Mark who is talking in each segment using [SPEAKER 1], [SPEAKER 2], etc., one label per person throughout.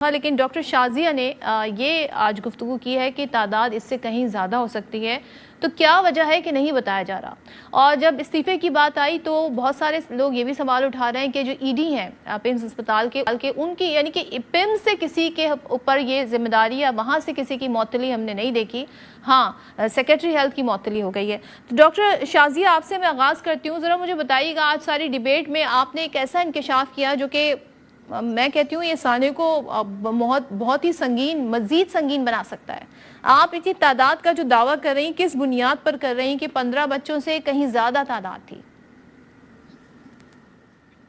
[SPEAKER 1] ہاں، لیکن ڈاکٹر شازیہ نے یہ آج گفتگو کی ہے کہ تعداد اس سے کہیں زیادہ ہو سکتی ہے، تو کیا وجہ ہے کہ نہیں بتایا جا رہا؟ اور جب استعفے کی بات آئی تو بہت سارے لوگ یہ بھی سوال اٹھا رہے ہیں کہ جو ای ڈی ہیں پمز اسپتال کے ان کی، یعنی کہ پمز سے کسی کے اوپر یہ ذمہ داری یا وہاں سے کسی کی معطلی ہم نے نہیں دیکھی، ہاں سیکرٹری ہیلتھ کی معطلی ہو گئی ہے۔ تو ڈاکٹر شازیہ، آپ سے میں آغاز کرتی ہوں، ذرا مجھے بتائیے گا، آج ساری ڈیبیٹ میں آپ نے ایک ایسا انکشاف کیا جو کہ میں کہتی ہوں یہ سانے کو بہت ہی سنگین، مزید سنگین بنا سکتا ہے۔ آپ اتنی تعداد کا جو دعویٰ کر رہی ہیں، کس بنیاد پر کر رہی ہیں کہ 15 بچوں سے کہیں زیادہ تعداد تھی؟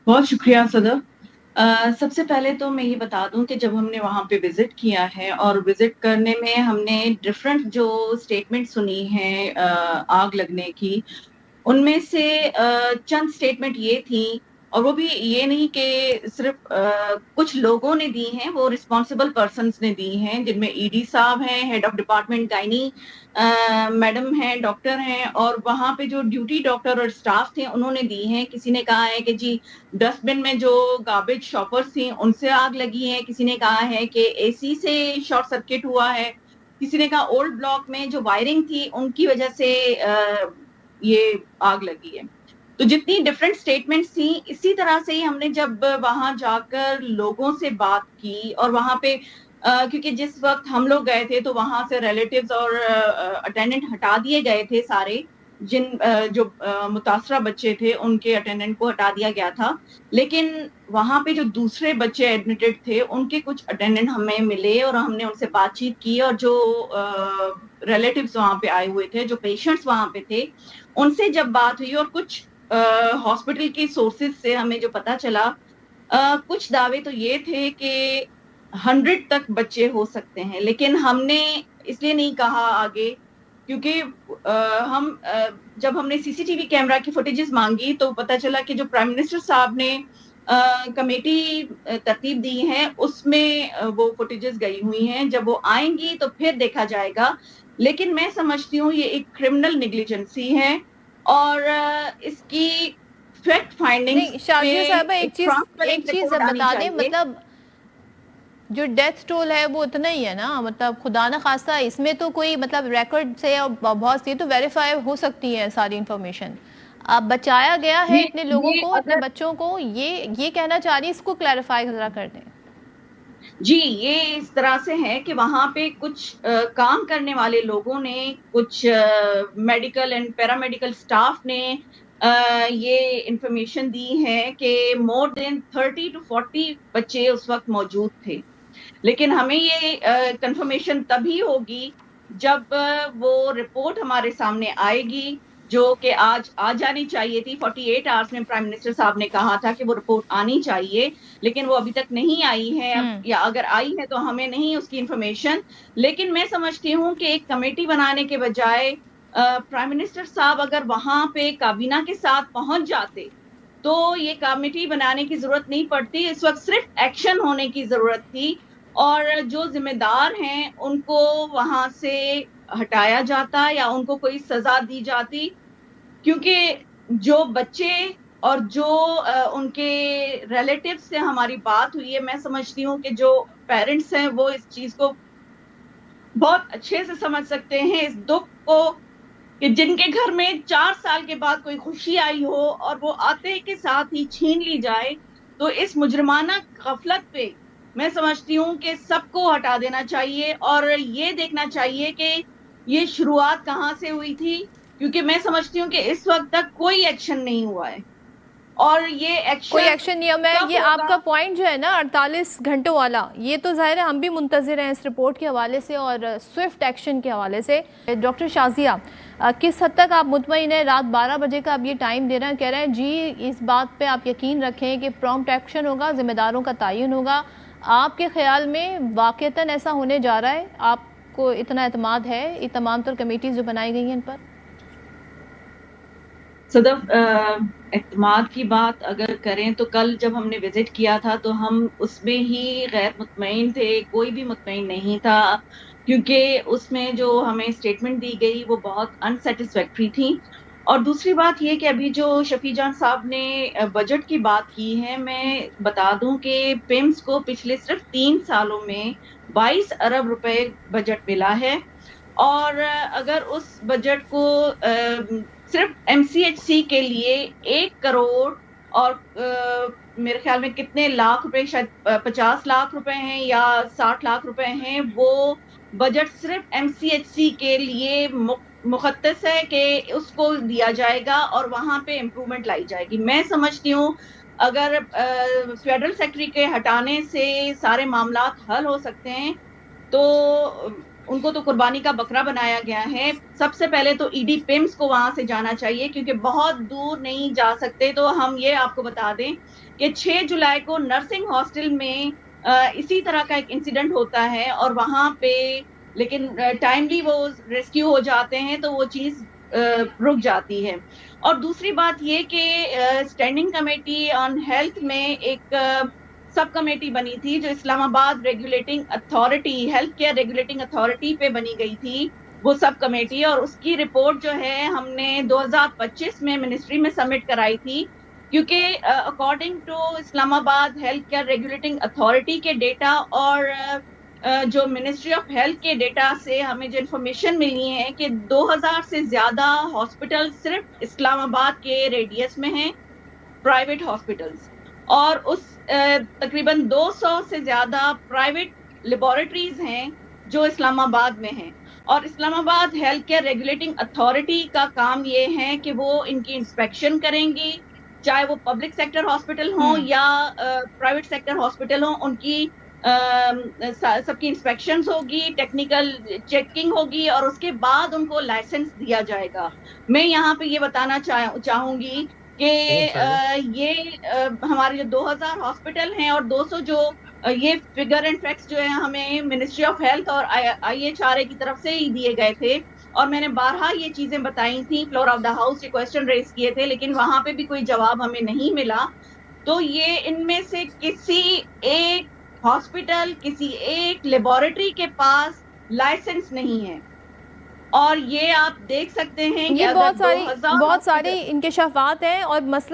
[SPEAKER 2] بہت شکریہ صدف۔ سب سے پہلے تو میں یہ بتا دوں کہ جب ہم نے وہاں پہ وزٹ کیا ہے اور وزٹ کرنے میں ہم نے ڈفرینٹ جو اسٹیٹمنٹ سنی ہیں آگ لگنے کی، ان میں سے چند اسٹیٹمنٹ یہ تھی، اور وہ بھی یہ نہیں کہ صرف کچھ لوگوں نے دی ہیں، وہ رسپانسبل پرسنز نے دی ہیں، جن میں ای ڈی صاحب ہیں، head of department gynae madam ہیں، ڈاکٹر ہیں، اور وہاں پہ جو ڈیوٹی ڈاکٹر اور سٹاف تھے انہوں نے دی ہیں۔ کسی نے کہا ہے کہ جی ڈسٹ بن میں جو گاربیج شاپرز تھیں ان سے آگ لگی ہے، کسی نے کہا ہے کہ اے سی سے شارٹ سرکٹ ہوا ہے، کسی نے کہا اولڈ بلاک میں جو وائرنگ تھی ان کی وجہ سے یہ آگ لگی ہے۔ تو جتنی ڈفرینٹ اسٹیٹمنٹس تھیں، اسی طرح سے ہی ہم نے جب وہاں جا کر لوگوں سے بات کی، اور وہاں پہ کیونکہ جس وقت ہم لوگ گئے تھے تو وہاں سے ریلیٹیوز اور اٹینڈنٹ ہٹا دیے گئے تھے سارے، جن جو متاثرہ بچے تھے ان کے اٹینڈنٹ کو ہٹا دیا گیا تھا، لیکن وہاں پہ جو دوسرے بچے ایڈمیٹڈ تھے ان کے کچھ اٹینڈنٹ ہمیں ملے اور ہم نے ان سے بات چیت کی، اور جو ریلیٹیوز وہاں پہ آئے ہوئے تھے، جو پیشنٹس وہاں پہ تھے، ان سے جب بات ہوئی اور کچھ ہاسپٹل کی سورسز سے ہمیں جو پتا چلا، کچھ دعوے تو یہ تھے کہ 100 تک بچے ہو سکتے ہیں، لیکن ہم نے اس لیے نہیں کہا آگے کیونکہ جب ہم نے سی سی ٹی وی کیمرہ کی فوٹیجز مانگی تو پتا چلا کہ جو پرائم منسٹر صاحب نے کمیٹی ترتیب دی ہے اس میں وہ فوٹیجز گئی ہوئی ہیں، جب وہ آئیں گی تو پھر دیکھا جائے گا، لیکن میں سمجھتی ہوں یہ ایک کرمنل نیگلیجنسی ہے، اور اس کی فیکٹ فائنڈنگز
[SPEAKER 1] نہیں
[SPEAKER 2] پہ
[SPEAKER 1] شازیہ صاحبہ،
[SPEAKER 2] ایک
[SPEAKER 1] ایک
[SPEAKER 2] ٹرانسپیرنٹ
[SPEAKER 1] چیز
[SPEAKER 2] رپورٹ آنی
[SPEAKER 1] بتا دیں،
[SPEAKER 2] چاہیے۔
[SPEAKER 1] مطلب جو ڈیتھ ٹول ہے وہ اتنا ہی ہے نا، مطلب خدا نہ خواستہ اس میں تو کوئی مطلب ریکارڈ سے بہت سی تو ویریفائی ہو سکتی ہے ساری انفارمیشن۔ اب بچایا گیا ہے اتنے لوگوں
[SPEAKER 2] یہ
[SPEAKER 1] کو، اتنے
[SPEAKER 2] اگر
[SPEAKER 1] بچوں کو، یہ کہنا چاہ رہی، اس کو کلیریفائی ذرا کر دیں۔
[SPEAKER 2] جی یہ اس طرح سے ہے کہ وہاں پہ کچھ کام کرنے والے لوگوں نے، کچھ میڈیکل اینڈ پیرامیڈیکل سٹاف نے یہ انفارمیشن دی ہے کہ مور دین 30 to 40 بچے اس وقت موجود تھے، لیکن ہمیں یہ کنفرمیشن تبھی ہوگی جب وہ رپورٹ ہمارے سامنے آئے گی، جو کہ آج آ جانی چاہیے تھی۔ 48 آورس میں پرائم منسٹر صاحب نے کہا تھا کہ وہ رپورٹ آنی چاہیے، لیکن وہ ابھی تک نہیں آئی ہے، یا اگر آئی ہے تو ہمیں نہیں اس کی انفارمیشن۔ لیکن میں سمجھتی ہوں کہ ایک کمیٹی بنانے کے بجائے پرائم منسٹر صاحب اگر وہاں پہ کابینہ کے ساتھ پہنچ جاتے تو یہ کمیٹی بنانے کی ضرورت نہیں پڑتی، اس وقت صرف ایکشن ہونے کی ضرورت تھی، اور جو ذمہ دار ہیں ان کو وہاں سے ہٹایا جاتا یا ان کو کوئی سزا دی جاتی، کیونکہ جو بچے اور جو ان کے ریلیٹیو سے ہماری بات ہوئی ہے، میں سمجھتی ہوں کہ جو پیرنٹس ہیں وہ اس چیز کو بہت اچھے سے سمجھ سکتے ہیں، اس دکھ کو، کہ جن کے گھر میں 4 سال کے بعد کوئی خوشی آئی ہو اور وہ آتے کے ساتھ ہی چھین لی جائے، تو اس مجرمانہ غفلت پہ میں سمجھتی ہوں کہ سب کو ہٹا دینا چاہیے، اور یہ دیکھنا چاہیے کہ یہ شروعات کہاں سے ہوئی تھی، کیونکہ میں سمجھتی ہوں کہ اس وقت تک کوئی ایکشن نہیں ہوا ہے، اور یہ
[SPEAKER 1] کوئی
[SPEAKER 2] ایکشن
[SPEAKER 1] ایکشن نہیں ہے۔ میں
[SPEAKER 2] کب
[SPEAKER 1] یہ آپ
[SPEAKER 2] ہوگا؟
[SPEAKER 1] کا پوائنٹ جو ہے نا 48 گھنٹوں والا، یہ تو ظاہر ہے ہم بھی منتظر ہیں اس رپورٹ کے حوالے سے اور سوئفٹ ایکشن کے حوالے سے۔ ڈاکٹر شازیہ، کس حد تک آپ مطمئن ہیں؟ رات 12 بجے کا اب یہ ٹائم دے رہے ہیں، کہہ رہے ہیں جی اس بات پہ آپ یقین رکھیں کہ پرومپٹ ایکشن ہوگا، ذمہ داروں کا تعین ہوگا۔ آپ کے خیال میں واقعتاً ایسا ہونے جا رہا ہے؟ آپ کو اتنا اعتماد ہے یہ تمام تر کمیٹیز جو بنائی گئی ہیں ان پر؟
[SPEAKER 2] صدف، اعتماد کی بات اگر کریں تو کل جب ہم نے وزٹ کیا تھا تو ہم اس میں ہی غیر مطمئن تھے، کوئی بھی مطمئن نہیں تھا، کیونکہ اس میں جو ہمیں اسٹیٹمنٹ دی گئی وہ بہت انسیٹسفیکٹری تھی، اور دوسری بات یہ کہ ابھی جو شفیع جان صاحب نے بجٹ کی بات کی ہے، میں بتا دوں کہ پیمز کو پچھلے صرف 3 سالوں میں 22 ارب روپے بجٹ ملا ہے، اور اگر اس بجٹ کو صرف ایم سی ایچ سی کے لیے 1 کروڑ اور میرے خیال میں کتنے لاکھ روپے، شاید 50 لاکھ روپے ہیں یا 60 لاکھ روپے ہیں، وہ بجٹ صرف ایم سی ایچ سی کے لیے مختص ہے کہ اس کو دیا جائے گا اور وہاں پہ امپروومنٹ لائی جائے گی۔ میں سمجھتی ہوں اگر فیڈرل سیکٹری کے ہٹانے سے سارے معاملات حل ہو سکتے ہیں تو ان کو تو قربانی کا بکرا بنایا گیا ہے۔ سب سے پہلے تو ای ڈی پیمز کو وہاں سے جانا چاہیے، کیونکہ بہت دور نہیں جا سکتے۔ تو ہم یہ آپ کو بتا دیں کہ 6 جولائی کو نرسنگ ہاسٹل میں اسی طرح کا ایک انسیڈنٹ ہوتا ہے، اور وہاں پہ لیکن ٹائملی وہ ریسکیو ہو جاتے ہیں تو وہ چیز رک جاتی ہے۔ اور دوسری بات یہ کہ اسٹینڈنگ کمیٹی آن ہیلتھ میں ایک سب کمیٹی بنی تھی جو اسلام آباد regulating authority, health care regulating authority پہ بنی گئی تھی وہ سب کمیٹی، اور اس کی رپورٹ جو ہے ہم نے 2025 میں منسٹری میں سبمٹ کرائی تھی، کیونکہ اکارڈنگ ٹو اسلام آباد ہیلتھ کیئر ریگولیٹنگ اتھارٹی کے ڈیٹا اور جو منسٹری آف ہیلتھ کے ڈیٹا سے ہمیں جو انفارمیشن ملی ہے کہ 2000 سے زیادہ ہاسپٹل صرف اسلام آباد کے ریڈیس میں ہیں، پرائیویٹ ہاسپٹلز، اور اس تقریباً 200 سے زیادہ پرائیویٹ لیبارٹریز ہیں جو اسلام آباد میں ہیں۔ اور اسلام آباد ہیلتھ کیئر ریگولیٹنگ اتھارٹی کا کام یہ ہے کہ وہ ان کی انسپیکشن کریں گی، چاہے وہ پبلک سیکٹر ہاسپٹل ہوں یا پرائیویٹ سیکٹر ہاسپٹل ہوں، ان کی سب کی انسپیکشنز ہوگی، ٹیکنیکل چیکنگ ہوگی، اور اس کے بعد ان کو لائسنس دیا جائے گا۔ میں یہاں پہ یہ بتانا چاہوں گی کہ یہ ہمارے جو 2000 ہاسپٹل ہیں اور 200 جو یہ فگر اینڈ فیکٹس جو ہیں ہمیں منسٹری آف ہیلتھ اور آئی ایچ آر اے کی طرف سے ہی دیے گئے تھے، اور میں نے بارہا یہ چیزیں بتائی تھیں، فلور آف دا ہاؤس یہ کوسچن ریز کیے تھے، لیکن وہاں پہ بھی کوئی جواب ہمیں نہیں ملا۔ تو یہ ان میں سے کسی ایک ہاسپٹل، کسی ایک لیبارٹری کے پاس لائسنس نہیں ہے، اور یہ آپ دیکھ سکتے ہیں کہ
[SPEAKER 1] یہ
[SPEAKER 2] اگر
[SPEAKER 1] بہت
[SPEAKER 2] 2000
[SPEAKER 1] ساری
[SPEAKER 2] ہاسپٹل
[SPEAKER 1] انکشافات ہیں، اور مسئلہ